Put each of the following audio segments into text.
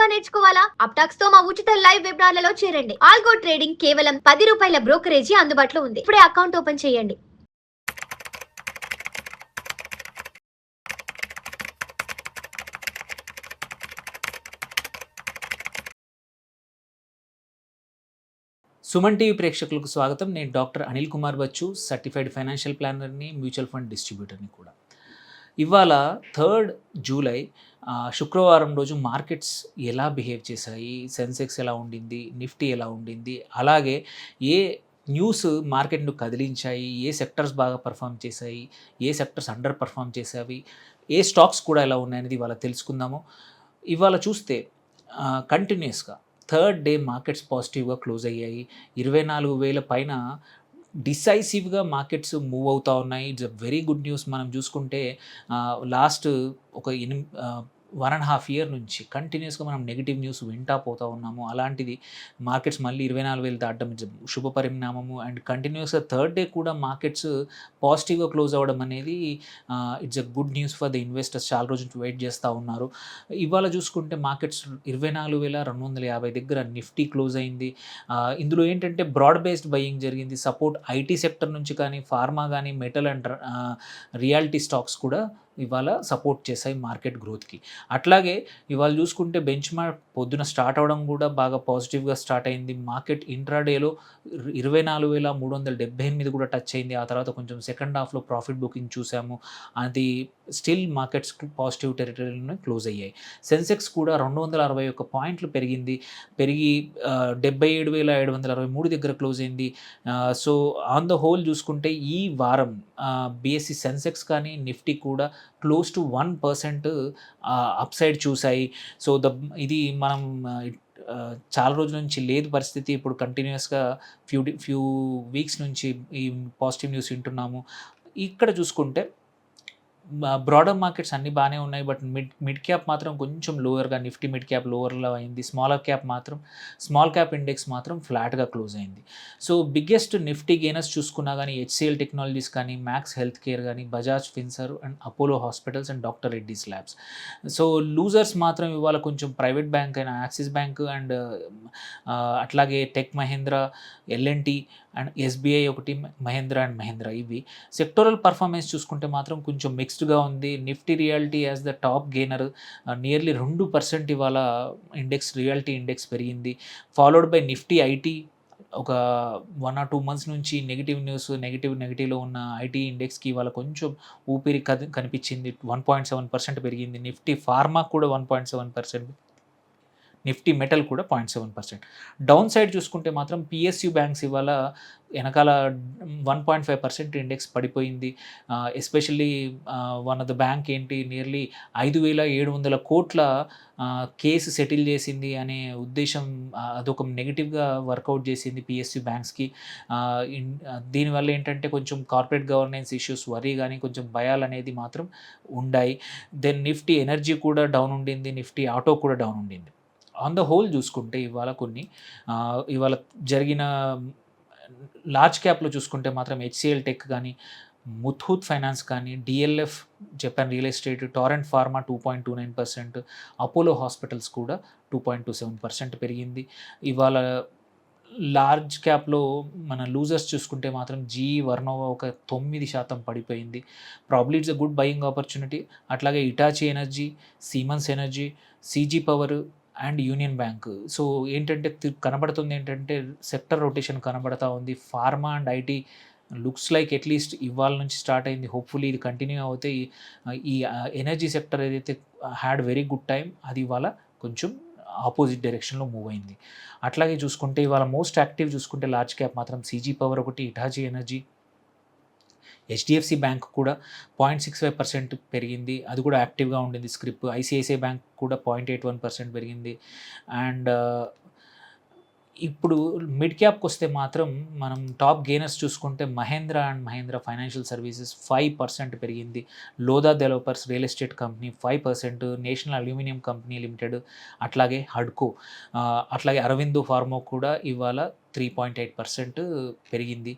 గా నేర్చుకోవాలా? అప్టాక్స్ తో మా ఉచిత లైవ్ వెబినార్లలో చేరండి. ఆల్గో ట్రేడింగ్ కేవలం ₹10 బ్రోకరేజీ అందుబాటులో ఉంది. ఇప్పుడే అకౌంట్ ఓపెన్ చేయండి. సుమన్ టీవీ ప్రేక్షకులకు స్వాగతం. నేను doctor Anil Kumar Bachchu, certified financial ప్లానర్‌ని, మ్యూచువల్ ఫండ్ డిస్ట్రిబ్యూటర్‌ని కూడా. ఇవాళ 3 జూలై శుక్రవారం రోజు మార్కెట్స్ ఎలా బిహేవ్ చేశాయి, సెన్సెక్స్ ఎలా ఉండింది, నిఫ్టీ ఎలా ఉండింది, అలాగే ఏ న్యూస్ మార్కెట్‌ను కదిలించాయి, ఏ సెక్టర్స్ బాగా పెర్ఫార్మ్ చేశాయి, ఏ సెక్టర్స్ అండర్ పెర్ఫార్మ్ చేశాయి, ఏ స్టాక్స్ కూడా ఎలా ఉన్నాయనేది ఇవాళ తెలుసుకుందాము. ఇవాళ చూస్తే కంటిన్యూయస్‌గా థర్డ్ డే మార్కెట్స్ పాజిటివ్‌గా క్లోజ్ అయ్యాయి. 24,000 పైన డిసైసివ్‌గా మార్కెట్స్ మూవ్ అవుతా ఉన్నాయి. It's a very good news. మనం చూసుకుంటే లాస్ట్ ఒక 1.5 ఇయర్ నుంచి కంటిన్యూయస్‌గా మనం నెగెటివ్ న్యూస్ వింటా పోతా ఉన్నాము. అలాంటిది మార్కెట్స్ మళ్ళీ 24,000 దాటడం ఇట్స్ శుభ పరిణామము. అండ్ కంటిన్యూయస్‌గా థర్డ్ డే కూడా మార్కెట్స్ పాజిటివ్‌గా క్లోజ్ అవ్వడం అనేది it's a good news for the investors. చాలా రోజుల నుంచి వెయిట్ చేస్తూ ఉన్నారు. ఇవాళ చూసుకుంటే మార్కెట్స్ 24,250 దగ్గర నిఫ్టీ క్లోజ్ అయింది. ఇందులో ఏంటంటే బ్రాడ్ బేస్డ్ బయింగ్ జరిగింది. సపోర్ట్ ఐటీ సెక్టర్ నుంచి కానీ, ఫార్మా కానీ, మెటల్ అండ్ రియాలిటీ స్టాక్స్ కూడా ఇవాళ సపోర్ట్ చేశాయి మార్కెట్ గ్రోత్‌కి. అట్లాగే ఇవాళ చూసుకుంటే బెంచ్ మార్క్ పొద్దున స్టార్ట్ అవ్వడం కూడా బాగా పాజిటివ్‌గా స్టార్ట్ అయింది. మార్కెట్ ఇంట్రాడేలో 24,378 కూడా టచ్ అయింది. ఆ తర్వాత కొంచెం సెకండ్ హాఫ్‌లో ప్రాఫిట్ బుకింగ్ చూసాము. అది స్టిల్ మార్కెట్స్ పాజిటివ్ టెరిటరీలోనే క్లోజ్ అయ్యాయి. సెన్సెక్స్ కూడా 261 పాయింట్లు పెరిగి 77,763 దగ్గర క్లోజ్ అయింది. సో ఆన్ ద హోల్ చూసుకుంటే ఈ వారం బీఎస్సీ సెన్సెక్స్ కానీ, నిఫ్టీ కూడా క్లోజ్ టు 1% అప్సైడ్ చూసాయి. సో ఇది మనం చాలా రోజుల నుంచి లేదు పరిస్థితి. ఇప్పుడు కంటిన్యూయస్‌గా ఫ్యూ వీక్స్ నుంచి ఈ పాజిటివ్ న్యూస్ వింటున్నాము. ఇక్కడ చూసుకుంటే బ్రాడర్ మార్కెట్స్ అన్నీ బాగానే ఉన్నాయి. బట్ మిడ్ క్యాప్ మాత్రం కొంచెం లోయర్‌గా, నిఫ్టీ మిడ్ క్యాప్ లోవర్‌లో అయింది. స్మాల్ క్యాప్ ఇండెక్స్ మాత్రం ఫ్లాట్‌గా క్లోజ్ అయింది. సో బిగ్గెస్ట్ నిఫ్టీ గెయినర్స్ చూసుకున్నా కానీ హెచ్‌సీఎల్ టెక్నాలజీస్ కానీ, మ్యాక్స్ హెల్త్ కేర్ కానీ, Bajaj Finserv and Apollo hospitals and doctor Reddy's labs. So losers మాత్రం ఇవాళ కొంచెం ప్రైవేట్ బ్యాంక్ అయిన యాక్సిస్ బ్యాంక్ అండ్ అట్లాగే Tech Mahindra, LNT and SBI ఒకటి, మహీంద్రా అండ్ మహీంద్రా ఇవి. సెక్టోరల్ పర్ఫార్మెన్స్ చూసుకుంటే మాత్రం కొంచెం మిక్స్డ్‌గా ఉంది. Nifty realty as the top gainer nearly 2% ఇవాళ రియాల్టీ ఇండెక్స్ పెరిగింది. ఫాలోడ్ బై నిఫ్టీ ఐటీ ఒక 1 or 2 మంత్స్ నుంచి నెగటివ్‌లో ఉన్న ఐటీ ఇండెక్స్‌కి ఇవాళ కొంచెం ఊపిరి కనిపించింది. 1.7% పెరిగింది. నిఫ్టీ ఫార్మా కూడా 1.7%. నిఫ్టీ మెటల్ కూడా 0.7%. డౌన్ సైడ్ చూసుకుంటే మాత్రం పిఎస్యు బ్యాంక్స్ ఇవాళ వెనకాల 1.5% ఇండెక్స్ పడిపోయింది. Especially one of the bank ఏంటి నియర్లీ 5,700 కోట్ల కేసు సెటిల్ చేసింది అనే ఉద్దేశం, అదొక నెగిటివ్‌గా వర్కౌట్ చేసింది పిఎస్యు బ్యాంక్స్‌కి. దీనివల్ల ఏంటంటే కొంచెం కార్పొరేట్ గవర్నెన్స్ ఇష్యూస్ వరీ కానీ కొంచెం భయాలనేది మాత్రం ఉండాయి. దెన్ నిఫ్టీ ఎనర్జీ కూడా డౌన్ ఉండింది. నిఫ్టీ ఆటో కూడా డౌన్ ఉండింది. ఆన్ ద హోల్ చూసుకుంటే ఇవాళ జరిగిన లార్జ్ క్యాప్‌లో చూసుకుంటే మాత్రం హెచ్‌సీఎల్ టెక్ కానీ, ముథూట్ ఫైనాన్స్ కానీ, DLF Japan real estate, Torrent pharma 2.29%, Apollo hospitals కూడా 2.27% పెరిగింది. ఇవాళ లార్జ్ క్యాప్‌లో మన లూజర్స్ చూసుకుంటే మాత్రం జీఈ వర్నోవా ఒక 9% పడిపోయింది. Probably it's a good buying opportunity. అట్లాగే Hitachi energy, Siemens energy, CG power and union bank. So ఏంటంటే కనబడుతుంది ఏంటంటే సెక్టర్ రొటేషన్ కనబడతా ఉంది. Pharma and IT looks like at least ఇవాళ నుంచి స్టార్ట్ అయింది. హోప్‌ఫుల్లీ ఇది కంటిన్యూ అవుతే ఈ ఎనర్జీ సెక్టర్ ఏదైతే హ్యాడ్ వెరీ గుడ్ టైమ్ అది ఇవాళ కొంచెం ఆపోజిట్ డైరెక్షన్‌లో మూవ్ అయింది. అట్లాగే చూసుకుంటే ఇవాళ మోస్ట్ యాక్టివ్ చూసుకుంటే లార్జ్ క్యాప్ మాత్రం సీజీ పవర్ ఒకటి, హిటాచీ ఎనర్జీ, హెచ్డిఎఫ్సి బ్యాంక్ కూడా 0.65% పెరిగింది. అది కూడా యాక్టివ్‌గా ఉండింది స్క్రిప్. ఐసిఐసిఐ బ్యాంక్ కూడా 0.81% పెరిగింది. అండ్ ఇప్పుడు మిడ్ క్యాప్‌కి వస్తే మాత్రం మనం టాప్ గెయినర్స్ చూసుకుంటే Mahindra and Mahindra financial services 5% పెరిగింది. Lodha developers real estate company 5%, national aluminium company limited, అట్లాగే హడ్కో, అట్లాగే అరవిందో ఫార్మా కూడా ఇవాళ 3.8% పెరిగింది.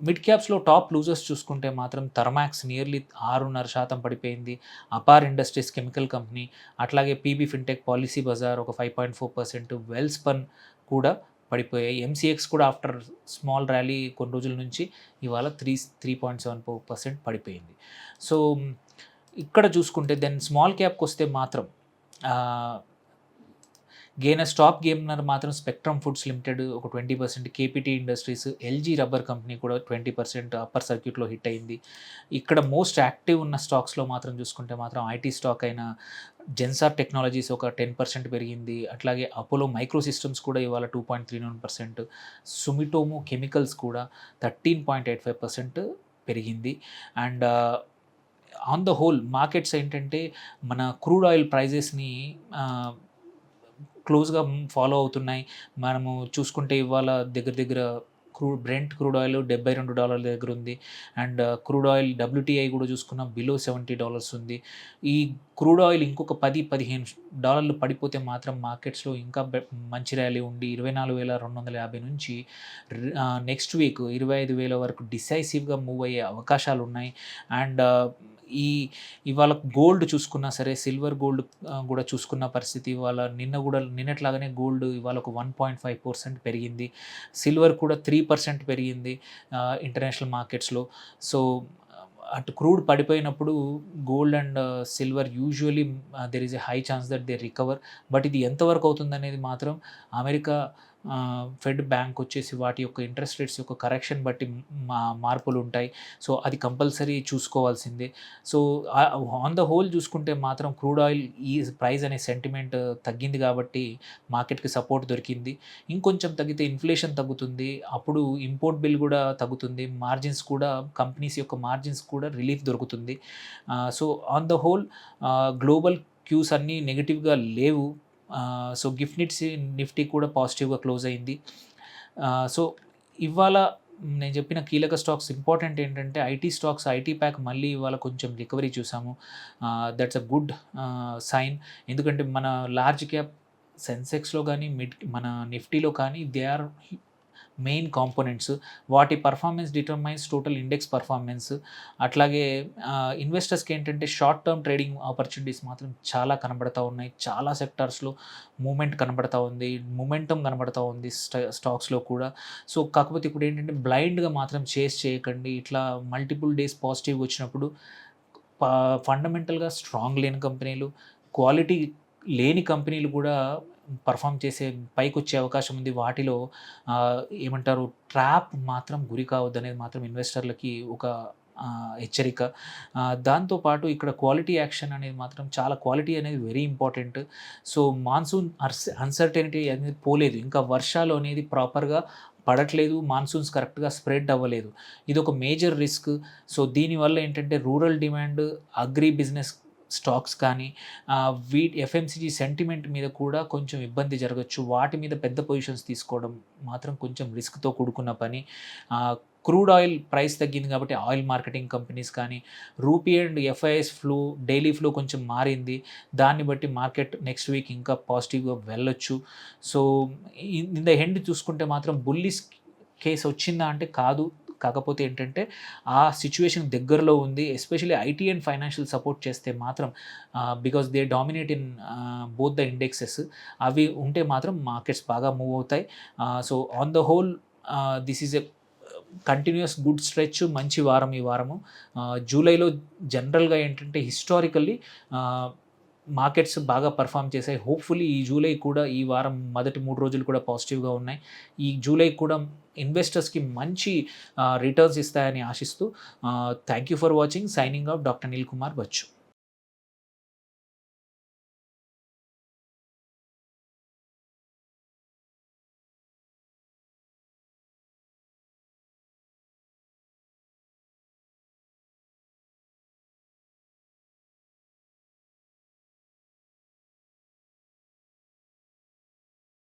మిడ్ క్యాప్స్లో టాప్ లూజర్స్ చూసుకుంటే మాత్రం థర్మాక్స్ నియర్లీ 6.5% పడిపోయింది. అపార్ ఇండస్ట్రీస్ కెమికల్ కంపెనీ, అట్లాగే పీబీ ఫిన్టెక్, పాలసీ బజార్ ఒక 5.4%, వెల్స్పన్ కూడా పడిపోయాయి. ఎంసీఎక్స్ కూడా ఆఫ్టర్ స్మాల్ ర్యాలీ కొన్ని రోజుల నుంచి ఇవాళ 3.74% పడిపోయింది. సో ఇక్కడ చూసుకుంటే దెన్ స్మాల్ క్యాప్కి వస్తే మాత్రం టాప్ గేమర్ మాత్రం స్పెక్ట్రమ్ ఫుడ్స్ లిమిటెడ్ ఒక 20%, KPT industries, LG rubber company కూడా 20% అప్పర్ సర్క్యూట్లో హిట్ అయింది. ఇక్కడ మోస్ట్ యాక్టివ్ ఉన్న స్టాక్స్లో మాత్రం చూసుకుంటే మాత్రం ఐటీ స్టాక్ అయిన జెన్సార్ టెక్నాలజీస్ ఒక 10% పెరిగింది. అట్లాగే అపోలో మైక్రో సిస్టమ్స్ కూడా ఇవాళ 2.39%, సుమిటోమో కెమికల్స్ కూడా 13.85% పెరిగింది. And on the whole markets ఏంటంటే మన క్రూడ్ ఆయిల్ ప్రైజెస్ని క్లోజ్గా ఫాలో అవుతున్నాయి. మనము చూసుకుంటే ఇవాళ దగ్గర బ్రెంట్ క్రూడ్ ఆయిల్ $72 దగ్గర ఉంది. అండ్ క్రూడ్ ఆయిల్ WTI కూడా చూసుకున్నాం బిలో $70 ఉంది. ఈ క్రూడ్ ఆయిల్ ఇంకొక $10-15 పడిపోతే మాత్రం మార్కెట్స్లో ఇంకా మంచి ర్యాలీ ఉండి 24,250 నుంచి నెక్స్ట్ వీక్ 25,000 వరకు డిసైసివ్గా మూవ్ అయ్యే అవకాశాలు ఉన్నాయి. అండ్ ఇవాళ గోల్డ్ చూసుకున్నా సరే, సిల్వర్ గోల్డ్ కూడా చూసుకున్న పరిస్థితి ఇవాళ నిన్నట్లాగానే గోల్డ్ ఇవాళ ఒక 1.5% పెరిగింది. సిల్వర్ కూడా 3% పెరిగింది ఇంటర్నేషనల్ మార్కెట్స్లో. సో అటు క్రూడ్ పడిపోయినప్పుడు gold and silver usually there is a high chance that they recover. But ఇది ఎంతవరకు అవుతుందనేది మాత్రం అమెరికా ఫెడ్ బ్యాంక్ వచ్చేసి వాటి యొక్క ఇంట్రెస్ట్ రేట్స్ యొక్క కరెక్షన్ బట్టి మార్పులు ఉంటాయి. సో అది కంపల్సరీ చూసుకోవాల్సిందే. సో ఆన్ ద హోల్ చూసుకుంటే మాత్రం క్రూడ్ ఆయిల్ ఈ ప్రైస్ అనే సెంటిమెంట్ తగ్గింది కాబట్టి మార్కెట్కి సపోర్ట్ దొరికింది. ఇంకొంచెం తగ్గితే ఇన్ఫ్లేషన్ తగ్గుతుంది, అప్పుడు ఇంపోర్ట్ బిల్ కూడా తగ్గుతుంది, మార్జిన్స్ కూడా కంపెనీస్ యొక్క మార్జిన్స్ కూడా రిలీఫ్ దొరుకుతుంది. So on the whole global cues అన్నీ నెగిటివ్గా లేవు. సో నిఫ్టీ కూడా పాజిటివ్గా క్లోజ్ అయింది. సో ఇవాళ నేను చెప్పిన కీలక స్టాక్స్ ఇంపార్టెంట్ ఏంటంటే ఐటీ స్టాక్స్, ఐటీ ప్యాక్ మళ్ళీ ఇవాళ కొంచెం రికవరీ చూసాము. That's a good sign. ఎందుకంటే మన లార్జ్ క్యాప్ సెన్సెక్స్లో కానీ మన నిఫ్టీలో కానీ దే ఆర్ మెయిన్ కాంపోనెంట్స్. వాటి performance determines total index performance. అట్లాగే ఇన్వెస్టర్స్కి ఏంటంటే షార్ట్ టర్మ్ ట్రేడింగ్ ఆపర్చునిటీస్ మాత్రం చాలా కనబడతా ఉన్నాయి. చాలా సెక్టార్స్లో మూమెంటం కనబడతా ఉంది స్టాక్స్లో కూడా. సో కాకపోతే ఇప్పుడు ఏంటంటే బ్లైండ్గా మాత్రం చేస్ చేయకండి. ఇట్లా మల్టిపుల్ డేస్ పాజిటివ్ వచ్చినప్పుడు ఫండమెంటల్గా స్ట్రాంగ్ లేని కంపెనీలు, క్వాలిటీ లేని కంపెనీలు కూడా పర్ఫామ్ చేసే పైకి వచ్చే అవకాశం ఉంది. వాటిలో ఏమంటారు ట్రాప్ మాత్రం గురి కావద్దు అనేది మాత్రం ఇన్వెస్టర్లకి ఒక హెచ్చరిక. దాంతోపాటు ఇక్కడ క్వాలిటీ యాక్షన్ అనేది మాత్రం క్వాలిటీ అనేది very important. So monsoon uncertainty అనేది పోలేదు, ఇంకా వర్షాలు అనేది ప్రాపర్గా పడట్లేదు, మాన్సూన్స్ కరెక్ట్గా స్ప్రెడ్ అవ్వలేదు. ఇది ఒక మేజర్ రిస్క్. సో దీనివల్ల ఏంటంటే rural demand, agri business stocks కానీ ఎఫ్ఎంసీజీ సెంటిమెంట్ మీద కూడా కొంచెం ఇబ్బంది జరగచ్చు. వాటి మీద పెద్ద పొజిషన్స్ తీసుకోవడం మాత్రం కొంచెం రిస్క్తో కూడుకున్న పని. క్రూడ్ ఆయిల్ ప్రైస్ తగ్గింది కాబట్టి ఆయిల్ మార్కెటింగ్ కంపెనీస్ కానీ, rupee and FIs daily flow కొంచెం మారింది. దాన్ని బట్టి మార్కెట్ నెక్స్ట్ వీక్ ఇంకా పాజిటివ్గా వెళ్ళొచ్చు. సో ఇన్ ద ఎండ్ చూసుకుంటే మాత్రం బుల్లిష్ కేసు వచ్చిందా అంటే కాదు. కాకపోతే ఏంటంటే ఆ సిచ్యువేషన్ దగ్గరలో ఉంది. Especially IT and financial support చేస్తే మాత్రం because they dominate in both the indexes. అవి ఉంటే మాత్రం మార్కెట్స్ బాగా మూవ్ అవుతాయి. So on the whole this is a continuous good stretch. మంచి వారం ఈ వారము. జూలైలో జనరల్గా ఏంటంటే హిస్టారికల్లీ మార్కెట్స్ బాగా పర్ఫామ్ చేశాయి. హోప్ఫుల్లీ ఈ జూలై కూడా, ఈ వారం మొదటి 3 రోజులు కూడా పాజిటివ్గా ఉన్నాయి. ఈ జూలై కూడా ఇన్వెస్టర్స్కి మంచి రిటర్న్స్ ఇస్తాయని ఆశిస్తూ thank you for watching. Signing off doctor Neel Kumar Bachu.